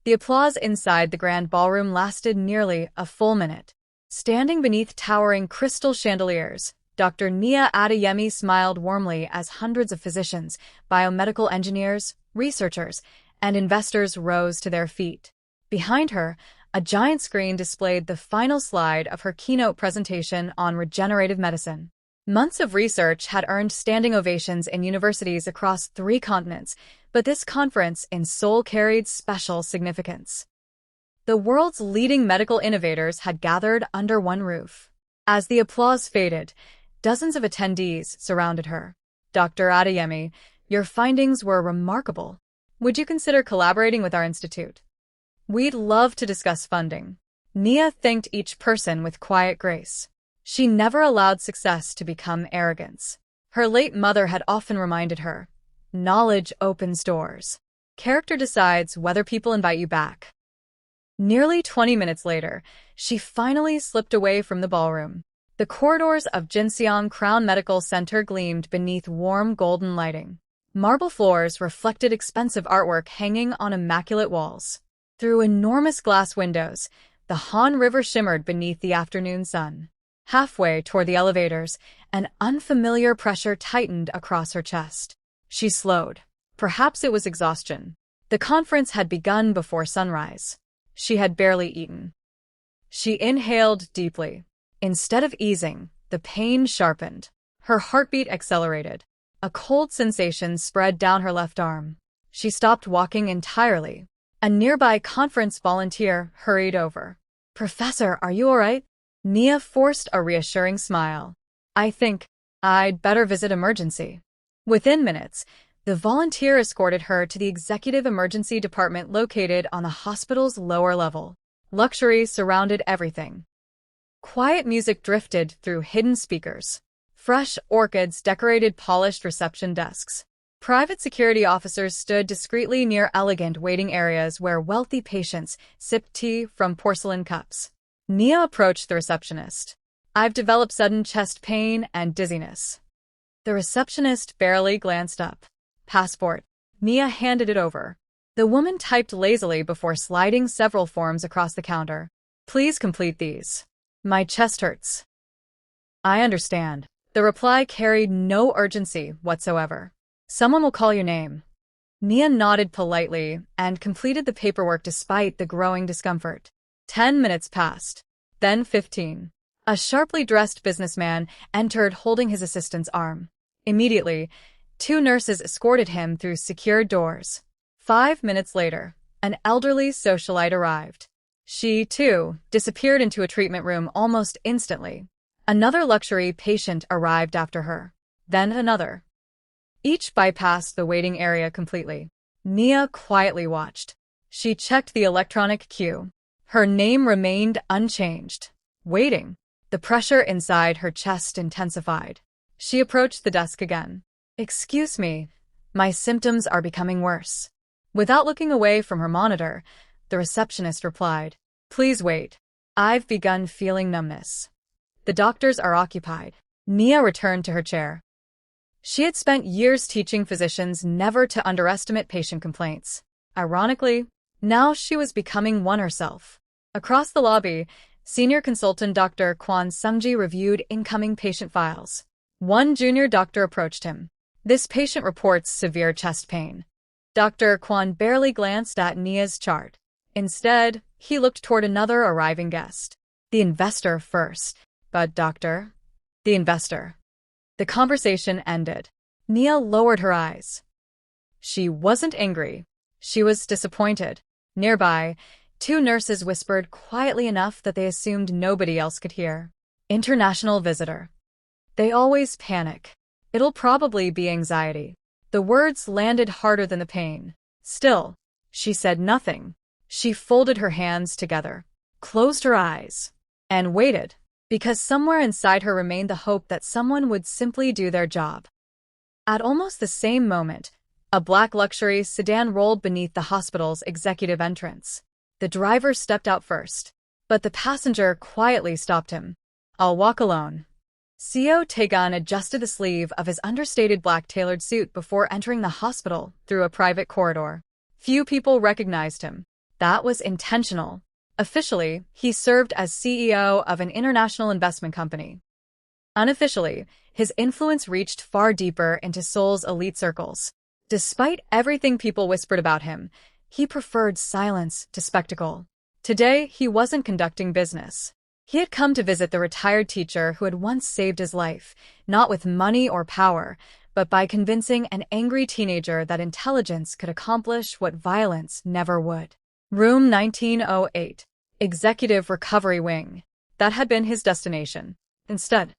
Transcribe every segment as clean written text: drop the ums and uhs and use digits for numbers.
The applause inside the grand ballroom lasted nearly a full minute. Standing beneath towering crystal chandeliers, Dr. Nia Adeyemi smiled warmly as hundreds of physicians, biomedical engineers, researchers, and investors rose to their feet. Behind her, a giant screen displayed the final slide of her keynote presentation on regenerative medicine. Months of research had earned standing ovations in universities across 3 continents, but this conference in Seoul carried special significance. The world's leading medical innovators had gathered under one roof. As the applause faded, dozens of attendees surrounded her. Dr. Adeyemi, your findings were remarkable. Would you consider collaborating with our institute? We'd love to discuss funding. Nia thanked each person with quiet grace. She never allowed success to become arrogance. Her late mother had often reminded her, knowledge opens doors. Character decides whether people invite you back. Nearly 20 minutes later, she finally slipped away from the ballroom. The corridors of Jinseong Crown Medical Center gleamed beneath warm golden lighting. Marble floors reflected expensive artwork hanging on immaculate walls. Through enormous glass windows, the Han River shimmered beneath the afternoon sun. Halfway toward the elevators, an unfamiliar pressure tightened across her chest. She slowed. Perhaps it was exhaustion. The conference had begun before sunrise. She had barely eaten. She inhaled deeply. Instead of easing, the pain sharpened. Her heartbeat accelerated. A cold sensation spread down her left arm. She stopped walking entirely. A nearby conference volunteer hurried over. "Professor, are you all right?" Nia forced a reassuring smile. "I think I'd better visit emergency." Within minutes, the volunteer escorted her to the executive emergency department located on the hospital's lower level. Luxury surrounded everything. Quiet music drifted through hidden speakers. Fresh orchids decorated polished reception desks. Private security officers stood discreetly near elegant waiting areas where wealthy patients sipped tea from porcelain cups. Nia approached the receptionist. "I've developed sudden chest pain and dizziness." The receptionist barely glanced up. "Passport." Nia handed it over. The woman typed lazily before sliding several forms across the counter. "Please complete these. My chest hurts." "I understand." The reply carried no urgency whatsoever. "Someone will call your name." Nia nodded politely and completed the paperwork despite the growing discomfort. 10 minutes passed. Then 15. A sharply dressed businessman entered holding his assistant's arm. Immediately, 2 nurses escorted him through secured doors. 5 minutes later, an elderly socialite arrived. She, too, disappeared into a treatment room almost instantly. Another luxury patient arrived after her. Then another. Each bypassed the waiting area completely. Nia quietly watched. She checked the electronic queue. Her name remained unchanged. Waiting. The pressure inside her chest intensified. She approached the desk again. "Excuse me, my symptoms are becoming worse." Without looking away from her monitor, the receptionist replied, "Please wait. I've begun feeling numbness." "The doctors are occupied." Nia returned to her chair. She had spent years teaching physicians never to underestimate patient complaints. Ironically, now she was becoming one herself. Across the lobby, senior consultant Dr. Kwon Sungji reviewed incoming patient files. One junior doctor approached him. "This patient reports severe chest pain." Dr. Kwon barely glanced at Nia's chart. Instead, he looked toward another arriving guest. "The investor first." "But doctor?" "The investor." The conversation ended. Nia lowered her eyes. She wasn't angry. She was disappointed. Nearby, 2 nurses whispered quietly enough that they assumed nobody else could hear. "International visitor." They always panic. "It'll probably be anxiety." The words landed harder than the pain. Still, she said nothing. She folded her hands together, closed her eyes, and waited, because somewhere inside her remained the hope that someone would simply do their job. At almost the same moment, a black luxury sedan rolled beneath the hospital's executive entrance. The driver stepped out first, but the passenger quietly stopped him. "I'll walk alone." Seo Taegan adjusted the sleeve of his understated black tailored suit before entering the hospital through a private corridor. Few people recognized him. That was intentional. Officially, he served as CEO of an international investment company. Unofficially, his influence reached far deeper into Seoul's elite circles. Despite everything people whispered about him, he preferred silence to spectacle. Today, he wasn't conducting business. He had come to visit the retired teacher who had once saved his life, not with money or power, but by convincing an angry teenager that intelligence could accomplish what violence never would. Room 1908, Executive Recovery Wing. That had been his destination. Instead,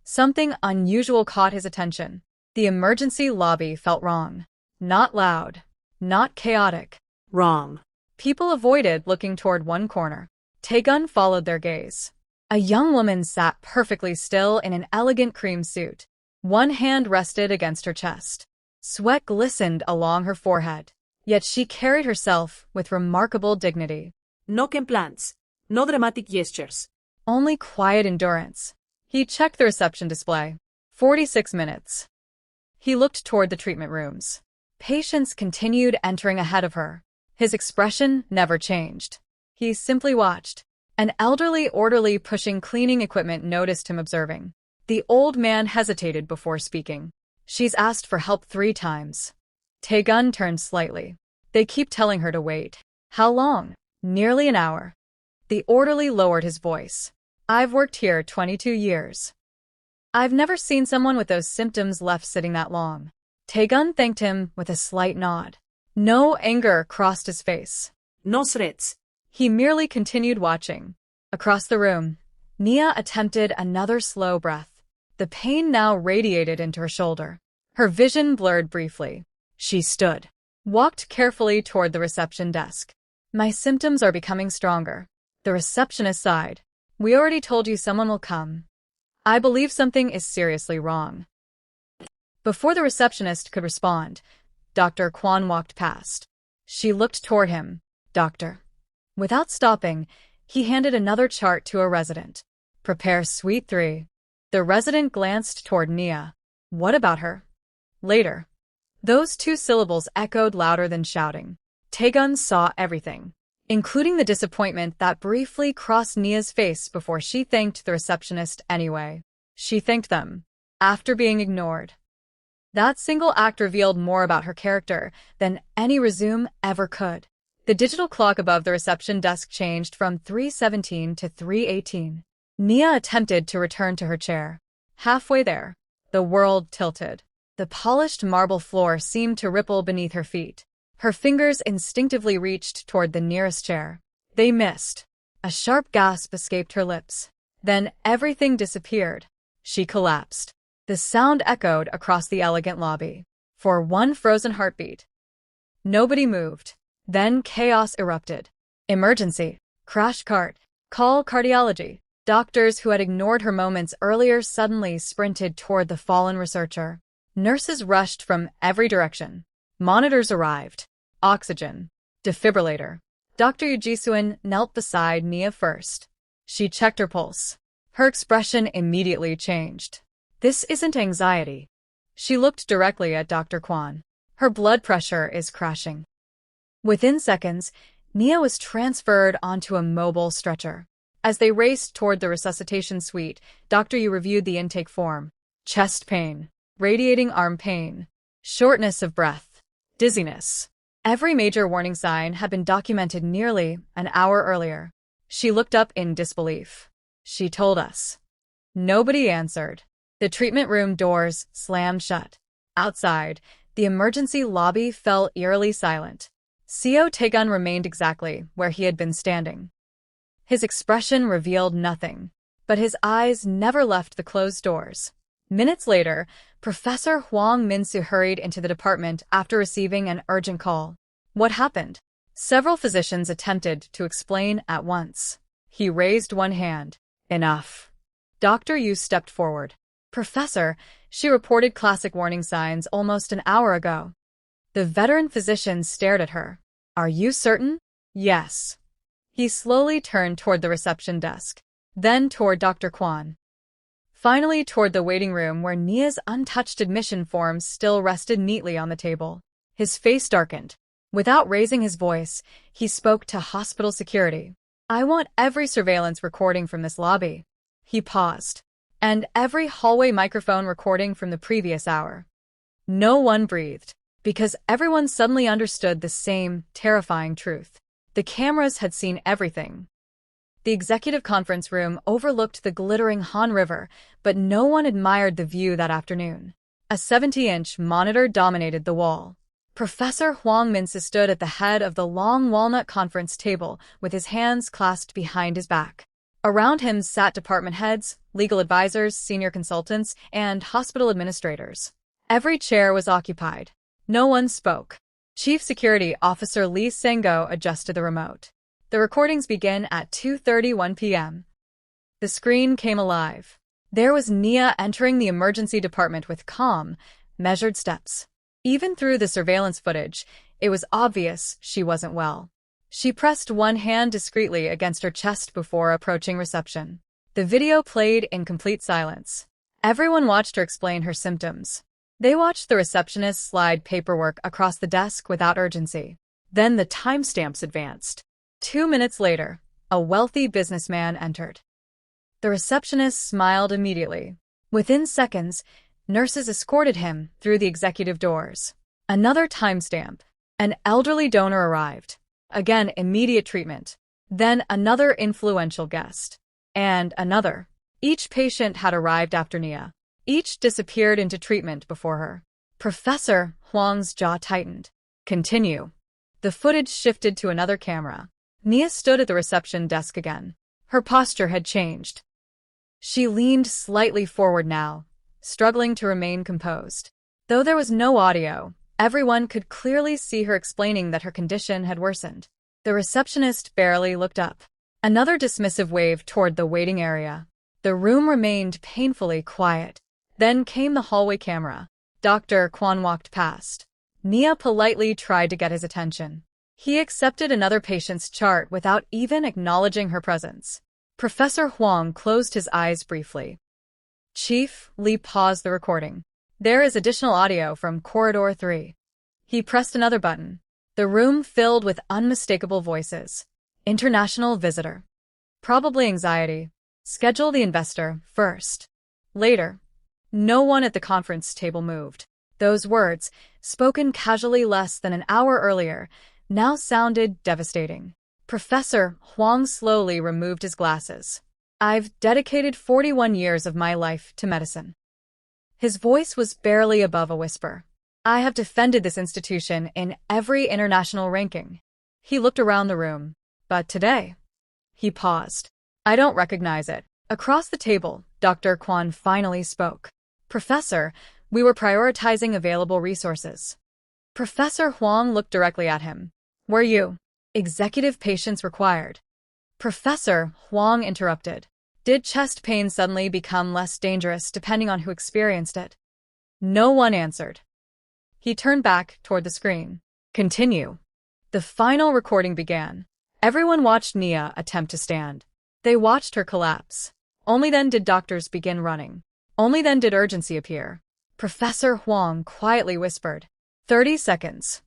something unusual caught his attention. The emergency lobby felt wrong. Not loud. Not chaotic. Wrong. People avoided looking toward one corner. Taegun followed their gaze. A young woman sat perfectly still in an elegant cream suit. One hand rested against her chest. Sweat glistened along her forehead. Yet she carried herself with remarkable dignity. No complaints. No dramatic gestures. Only quiet endurance. He checked the reception display. 46 minutes. He looked toward the treatment rooms. Patients continued entering ahead of her. His expression never changed. He simply watched. An elderly orderly pushing cleaning equipment noticed him observing. The old man hesitated before speaking. She's asked for help 3 times. Taegun turned slightly. They keep telling her to wait. How long? Nearly an hour. The orderly lowered his voice. I've worked here 22 years. I've never seen someone with those symptoms left sitting that long. Taegun thanked him with a slight nod. No anger crossed his face. No threats. He merely continued watching. Across the room, Nia attempted another slow breath. The pain now radiated into her shoulder. Her vision blurred briefly. She stood, walked carefully toward the reception desk. My symptoms are becoming stronger. The receptionist sighed. We already told you someone will come. I believe something is seriously wrong. Before the receptionist could respond, Dr. Kwon walked past. She looked toward him. Doctor. Without stopping, he handed another chart to a resident. Prepare Suite 3. The resident glanced toward Nia. What about her? Later. Those 2 syllables echoed louder than shouting. Taegun saw everything, including the disappointment that briefly crossed Nia's face before she thanked the receptionist anyway. She thanked them, after being ignored. That single act revealed more about her character than any resume ever could. The digital clock above the reception desk changed from 3:17 to 3:18. Nia attempted to return to her chair. Halfway there, the world tilted. The polished marble floor seemed to ripple beneath her feet. Her fingers instinctively reached toward the nearest chair. They missed. A sharp gasp escaped her lips. Then everything disappeared. She collapsed. The sound echoed across the elegant lobby. For one frozen heartbeat. Nobody moved. Then chaos erupted. Emergency. Crash cart. Call cardiology. Doctors who had ignored her moments earlier suddenly sprinted toward the fallen researcher. Nurses rushed from every direction. Monitors arrived. Oxygen. Defibrillator. Dr. Yoo Ji-suin knelt beside Nia first. She checked her pulse. Her expression immediately changed. This isn't anxiety. She looked directly at Dr. Kwon. Her blood pressure is crashing. Within seconds, Nia was transferred onto a mobile stretcher. As they raced toward the resuscitation suite, Dr. Yu reviewed the intake form. Chest pain. Radiating arm pain. Shortness of breath. Dizziness. Every major warning sign had been documented nearly an hour earlier. She looked up in disbelief. She told us. Nobody answered. The treatment room doors slammed shut. Outside, the emergency lobby fell eerily silent. Seo Taegun remained exactly where he had been standing. His expression revealed nothing, but his eyes never left the closed doors. Minutes later, Professor Hwang Min-soo hurried into the department after receiving an urgent call. What happened? Several physicians attempted to explain at once. He raised one hand. Enough. Dr. Yu stepped forward. Professor, she reported classic warning signs almost an hour ago. The veteran physician stared at her. Are you certain? Yes. He slowly turned toward the reception desk, then toward Dr. Kwon. Finally toward the waiting room where Nia's untouched admission forms still rested neatly on the table. His face darkened. Without raising his voice, he spoke to hospital security. I want every surveillance recording from this lobby. He paused. And every hallway microphone recording from the previous hour. No one breathed, because everyone suddenly understood the same terrifying truth. The cameras had seen everything. The executive conference room overlooked the glittering Han River, but no one admired the view that afternoon. A 70-inch monitor dominated the wall. Professor Huang Minsi stood at the head of the long walnut conference table with his hands clasped behind his back. Around him sat department heads, legal advisors, senior consultants, and hospital administrators. Every chair was occupied. No one spoke. Chief Security Officer Lee Sengo adjusted the remote. The recordings begin at 2:31 p.m. The screen came alive. There was Nia entering the emergency department with calm, measured steps. Even through the surveillance footage, it was obvious she wasn't well. She pressed one hand discreetly against her chest before approaching reception. The video played in complete silence. Everyone watched her explain her symptoms. They watched the receptionist slide paperwork across the desk without urgency. Then the timestamps advanced. 2 minutes later, a wealthy businessman entered. The receptionist smiled immediately. Within seconds, nurses escorted him through the executive doors. Another timestamp. An elderly donor arrived. Again, immediate treatment. Then another influential guest. And another. Each patient had arrived after Nia. Each disappeared into treatment before her. Professor Huang's jaw tightened. Continue. The footage shifted to another camera. Nia stood at the reception desk again. Her posture had changed. She leaned slightly forward now, struggling to remain composed. Though there was no audio, everyone could clearly see her explaining that her condition had worsened. The receptionist barely looked up. Another dismissive wave toward the waiting area. The room remained painfully quiet. Then came the hallway camera. Dr. Kwon walked past. Nia politely tried to get his attention. He accepted another patient's chart without even acknowledging her presence. Professor Huang closed his eyes briefly. Chief, Lee paused the recording. There is additional audio from Corridor 3. He pressed another button. The room filled with unmistakable voices. International visitor. Probably anxiety. Schedule the investor first. Later. No one at the conference table moved. Those words, spoken casually less than an hour earlier, now sounded devastating. Professor Huang slowly removed his glasses. I've dedicated 41 years of my life to medicine. His voice was barely above a whisper. I have defended this institution in every international ranking. He looked around the room. But today, he paused. I don't recognize it. Across the table, Dr. Kwon finally spoke. Professor, we were prioritizing available resources. Professor Huang looked directly at him. Were you? Executive patients required. Professor Huang interrupted. Did chest pain suddenly become less dangerous depending on who experienced it? No one answered. He turned back toward the screen. Continue. The final recording began. Everyone watched Nia attempt to stand. They watched her collapse. Only then did doctors begin running. Only then did urgency appear. Professor Huang quietly whispered. 30 seconds.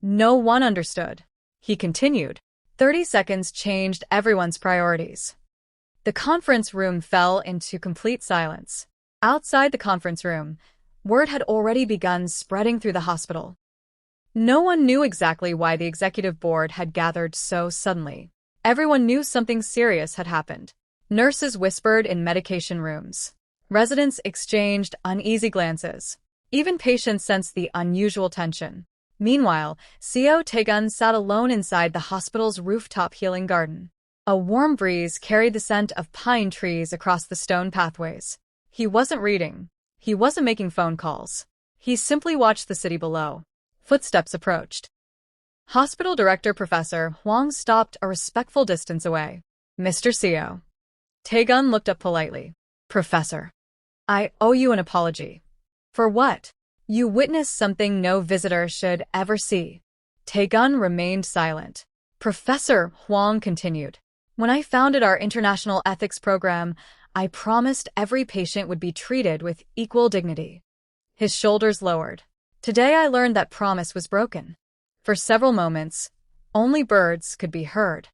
No one understood. He continued. 30 seconds changed everyone's priorities. The conference room fell into complete silence. Outside the conference room, word had already begun spreading through the hospital. No one knew exactly why the executive board had gathered so suddenly. Everyone knew something serious had happened. Nurses whispered in medication rooms. Residents exchanged uneasy glances. Even patients sensed the unusual tension. Meanwhile, Seo Taegun sat alone inside the hospital's rooftop healing garden. A warm breeze carried the scent of pine trees across the stone pathways. He wasn't reading. He wasn't making phone calls. He simply watched the city below. Footsteps approached. Hospital Director Professor Huang stopped a respectful distance away. Mr. Seo. Taegun looked up politely. Professor. I owe you an apology. For what? You witnessed something no visitor should ever see. Taegun remained silent. Professor Huang continued. When I founded our international ethics program, I promised every patient would be treated with equal dignity. His shoulders lowered. Today I learned that promise was broken. For several moments, only birds could be heard.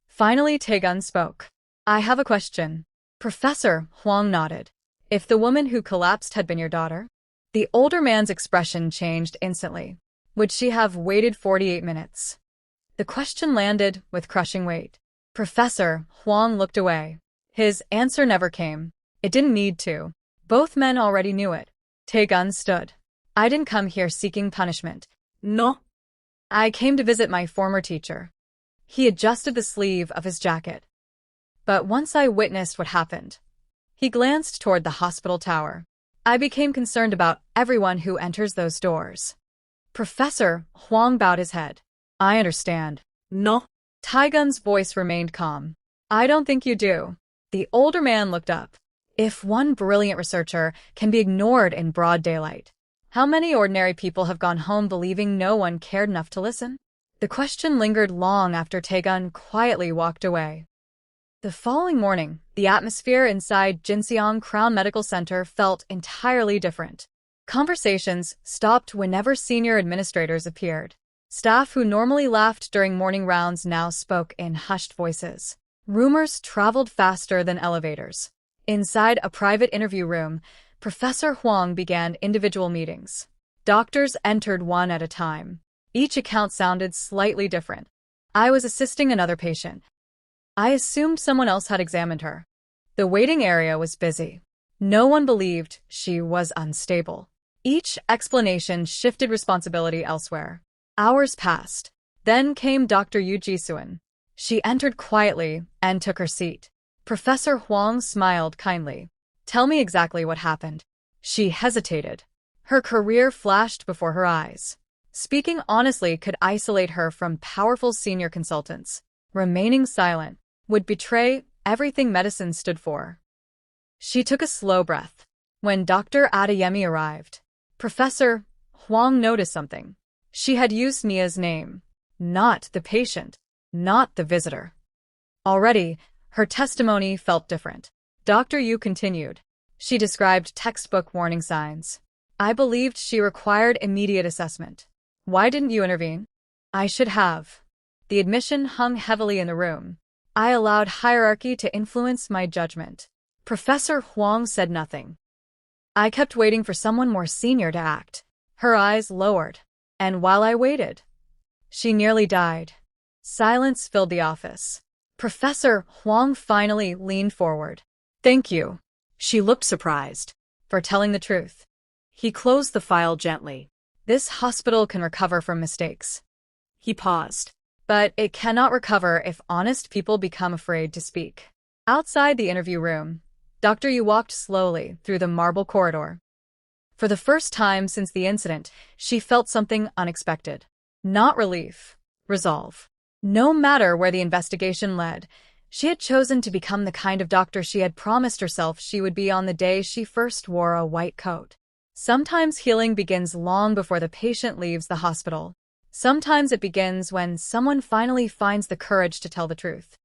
Finally, Taegun spoke. I have a question. Professor Huang nodded. If the woman who collapsed had been your daughter? The older man's expression changed instantly. Would she have waited 48 minutes? The question landed with crushing weight. Professor Huang looked away. His answer never came. It didn't need to. Both men already knew it. Taegun stood. I didn't come here seeking punishment. No. I came to visit my former teacher. He adjusted the sleeve of his jacket. But once I witnessed what happened, he glanced toward the hospital tower. I became concerned about everyone who enters those doors. Professor Huang bowed his head. I understand. No. Taegun's voice remained calm. I don't think you do. The older man looked up. If one brilliant researcher can be ignored in broad daylight, how many ordinary people have gone home believing no one cared enough to listen? The question lingered long after Taegun quietly walked away. The following morning, the atmosphere inside Jinseong Crown Medical Center felt entirely different. Conversations stopped whenever senior administrators appeared. Staff who normally laughed during morning rounds now spoke in hushed voices. Rumors traveled faster than elevators. Inside a private interview room, Professor Huang began individual meetings. Doctors entered one at a time. Each account sounded slightly different. I was assisting another patient. I assumed someone else had examined her. The waiting area was busy. No one believed she was unstable. Each explanation shifted responsibility elsewhere. Hours passed. Then came Dr. Yu Jisuan. She entered quietly and took her seat. Professor Huang smiled kindly. Tell me exactly what happened. She hesitated. Her career flashed before her eyes. Speaking honestly could isolate her from powerful senior consultants. Remaining silent would betray everything medicine stood for. She took a slow breath. When Dr. Adeyemi arrived, Professor Huang noticed something. She had used Nia's name, not the patient, not the visitor. Already, her testimony felt different. Dr. Yu continued. She described textbook warning signs. I believed she required immediate assessment. Why didn't you intervene? I should have. The admission hung heavily in the room. I allowed hierarchy to influence my judgment. Professor Huang said nothing. I kept waiting for someone more senior to act. Her eyes lowered. And while I waited, she nearly died. Silence filled the office. Professor Huang finally leaned forward. Thank you. She looked surprised. For telling the truth. He closed the file gently. This hospital can recover from mistakes. He paused. But it cannot recover if honest people become afraid to speak. Outside the interview room, Dr. Yu walked slowly through the marble corridor. For the first time since the incident, she felt something unexpected. Not relief, resolve. No matter where the investigation led, she had chosen to become the kind of doctor she had promised herself she would be on the day she first wore a white coat. Sometimes healing begins long before the patient leaves the hospital. Sometimes it begins when someone finally finds the courage to tell the truth.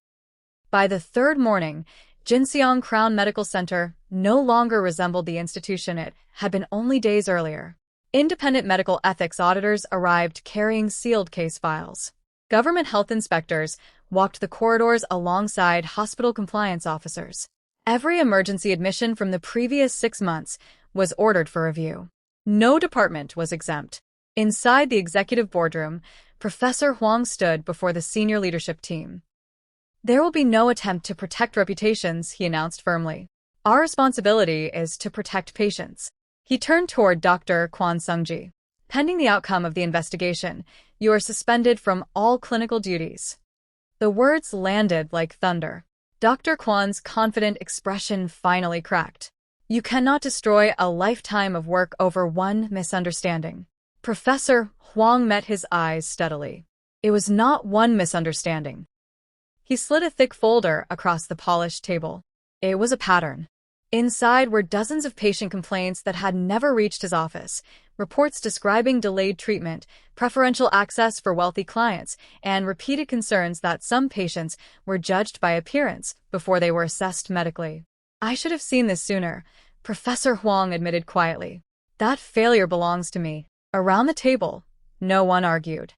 By the third morning, Jinseong Crown Medical Center no longer resembled the institution it had been only days earlier. Independent medical ethics auditors arrived carrying sealed case files. Government health inspectors walked the corridors alongside hospital compliance officers. Every emergency admission from the previous 6 months was ordered for review. No department was exempt. Inside the executive boardroom, Professor Huang stood before the senior leadership team. There will be no attempt to protect reputations, he announced firmly. Our responsibility is to protect patients. He turned toward Dr. Kwon Sungji. Pending the outcome of the investigation, you are suspended from all clinical duties. The words landed like thunder. Dr. Kwon's confident expression finally cracked. You cannot destroy a lifetime of work over one misunderstanding. Professor Huang met his eyes steadily. It was not one misunderstanding. He slid a thick folder across the polished table. It was a pattern. Inside were dozens of patient complaints that had never reached his office, reports describing delayed treatment, preferential access for wealthy clients, and repeated concerns that some patients were judged by appearance before they were assessed medically. I should have seen this sooner, Professor Huang admitted quietly. That failure belongs to me. Around the table, no one argued.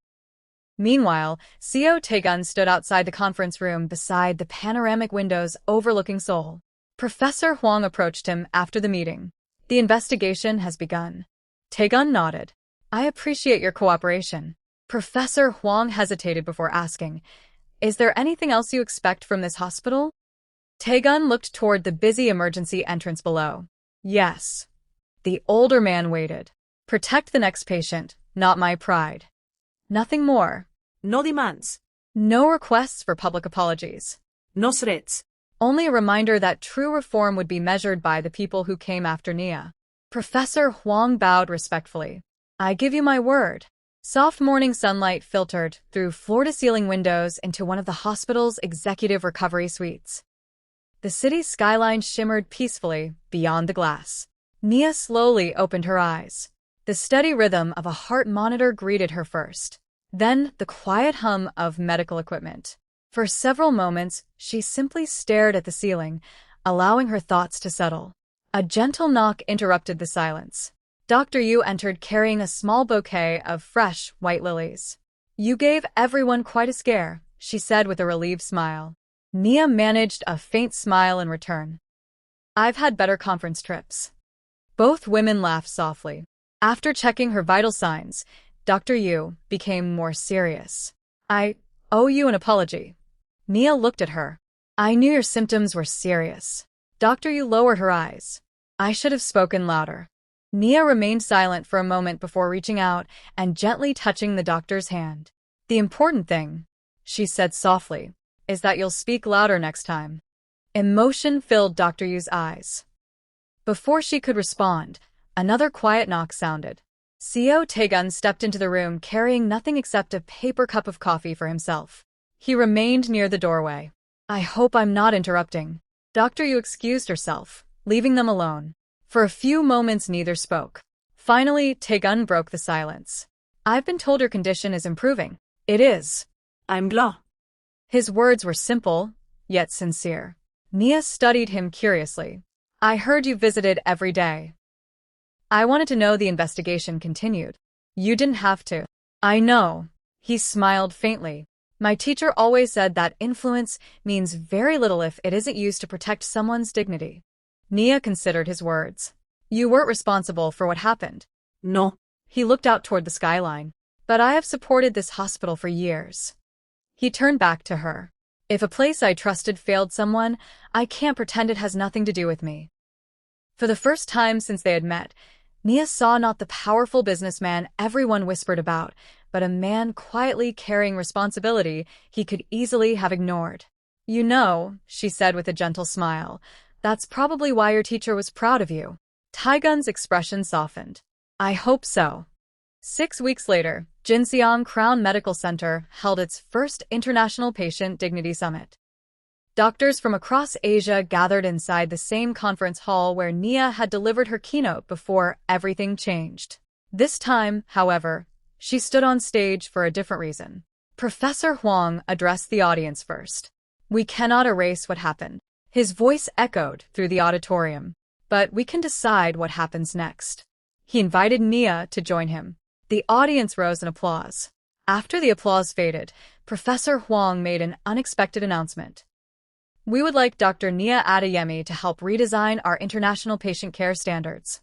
Meanwhile, Seo Taegun stood outside the conference room beside the panoramic windows overlooking Seoul. Professor Huang approached him after the meeting. The investigation has begun. Taegun nodded. I appreciate your cooperation. Professor Huang hesitated before asking, is there anything else you expect from this hospital? Taegun looked toward the busy emergency entrance below. Yes. The older man waited. Protect the next patient, not my pride. Nothing more. No demands. No requests for public apologies. No threats. Only a reminder that true reform would be measured by the people who came after Nia. Professor Huang bowed respectfully. I give you my word. Soft morning sunlight filtered through floor-to-ceiling windows into one of the hospital's executive recovery suites. The city's skyline shimmered peacefully beyond the glass. Nia slowly opened her eyes. The steady rhythm of a heart monitor greeted her first. Then the quiet hum of medical equipment. For several moments, she simply stared at the ceiling, allowing her thoughts to settle. A gentle knock interrupted the silence. Dr. Yu entered carrying a small bouquet of fresh white lilies. You gave everyone quite a scare, she said with a relieved smile. Nia managed a faint smile in return. I've had better conference trips. Both women laughed softly. After checking her vital signs, Dr. Yu became more serious. I owe you an apology. Nia looked at her. I knew your symptoms were serious. Dr. Yu lowered her eyes. I should have spoken louder. Nia remained silent for a moment before reaching out and gently touching the doctor's hand. The important thing, she said softly, is that you'll speak louder next time. Emotion filled Dr. Yu's eyes. Before she could respond, another quiet knock sounded. Seo Taegun stepped into the room carrying nothing except a paper cup of coffee for himself. He remained near the doorway. I hope I'm not interrupting. Dr. Yu excused herself, leaving them alone. For a few moments neither spoke. Finally, Taegun broke the silence. I've been told your condition is improving. It is. I'm glad. His words were simple, yet sincere. Nia studied him curiously. I heard you visited every day. I wanted to know the investigation continued. You didn't have to. I know. He smiled faintly. My teacher always said that influence means very little if it isn't used to protect someone's dignity. Nia considered his words. You weren't responsible for what happened. No. He looked out toward the skyline. But I have supported this hospital for years. He turned back to her. If a place I trusted failed someone, I can't pretend it has nothing to do with me. For the first time since they had met, Nia saw not the powerful businessman everyone whispered about, but a man quietly carrying responsibility he could easily have ignored. You know, she said with a gentle smile, that's probably why your teacher was proud of you. Taegun's expression softened. I hope so. 6 weeks later, Jinseong Crown Medical Center held its first International Patient Dignity Summit. Doctors from across Asia gathered inside the same conference hall where Nia had delivered her keynote before everything changed. This time, however, she stood on stage for a different reason. Professor Huang addressed the audience first. We cannot erase what happened. His voice echoed through the auditorium. But we can decide what happens next. He invited Nia to join him. The audience rose in applause. After the applause faded, Professor Huang made an unexpected announcement. We would like Dr. Nia Adeyemi to help redesign our international patient care standards.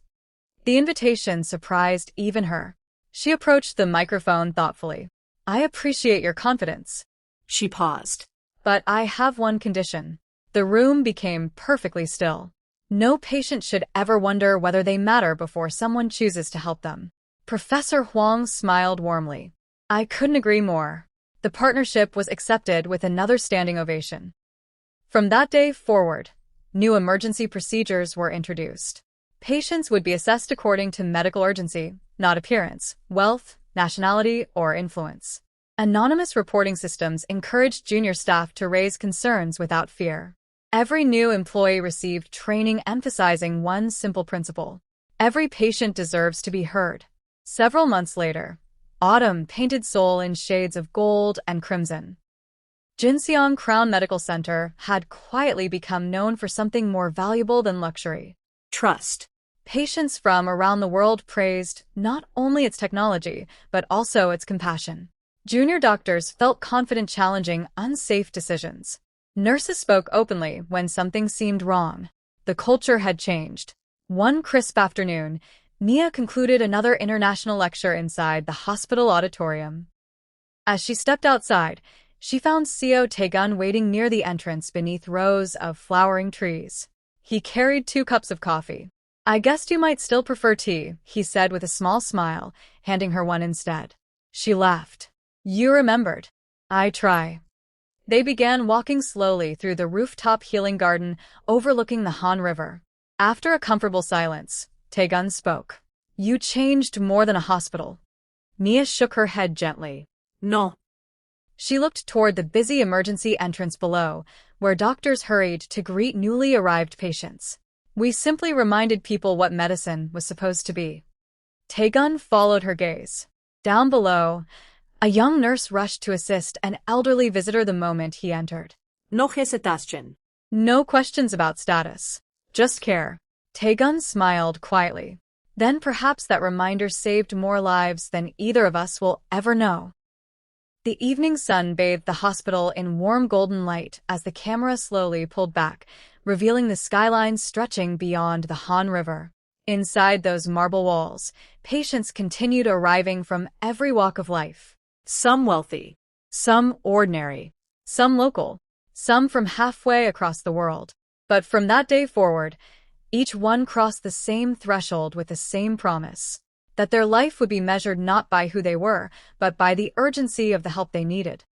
The invitation surprised even her. She approached the microphone thoughtfully. I appreciate your confidence. She paused. But I have one condition. The room became perfectly still. No patient should ever wonder whether they matter before someone chooses to help them. Professor Huang smiled warmly. I couldn't agree more. The partnership was accepted with another standing ovation. From that day forward, new emergency procedures were introduced. Patients would be assessed according to medical urgency, not appearance, wealth, nationality, or influence. Anonymous reporting systems encouraged junior staff to raise concerns without fear. Every new employee received training emphasizing one simple principle. Every patient deserves to be heard. Several months later, autumn painted Seoul in shades of gold and crimson. Jinseong Crown Medical Center had quietly become known for something more valuable than luxury. Trust. Patients from around the world praised not only its technology, but also its compassion. Junior doctors felt confident challenging unsafe decisions. Nurses spoke openly when something seemed wrong. The culture had changed. One crisp afternoon, Nia concluded another international lecture inside the hospital auditorium. As she stepped outside, she found Seo Taegun waiting near the entrance beneath rows of flowering trees. He carried 2 cups of coffee. "I guessed you might still prefer tea," he said with a small smile, handing her one instead. She laughed. "You remembered. I try." They began walking slowly through the rooftop healing garden overlooking the Han River. After a comfortable silence, Taegun spoke. "You changed more than a hospital." Nia shook her head gently. No. She looked toward the busy emergency entrance below, where doctors hurried to greet newly arrived patients. "We simply reminded people what medicine was supposed to be." Taegun followed her gaze. Down below, a young nurse rushed to assist an elderly visitor the moment he entered. No hesitation. No questions about status. Just care. Taegun smiled quietly. Then perhaps that reminder saved more lives than either of us will ever know. The evening sun bathed the hospital in warm golden light as the camera slowly pulled back, revealing the skyline stretching beyond the Han River. Inside those marble walls, patients continued arriving from every walk of life. Some wealthy. Some ordinary. Some local. Some from halfway across the world. But from that day forward, each one crossed the same threshold with the same promise: that their life would be measured not by who they were, but by the urgency of the help they needed.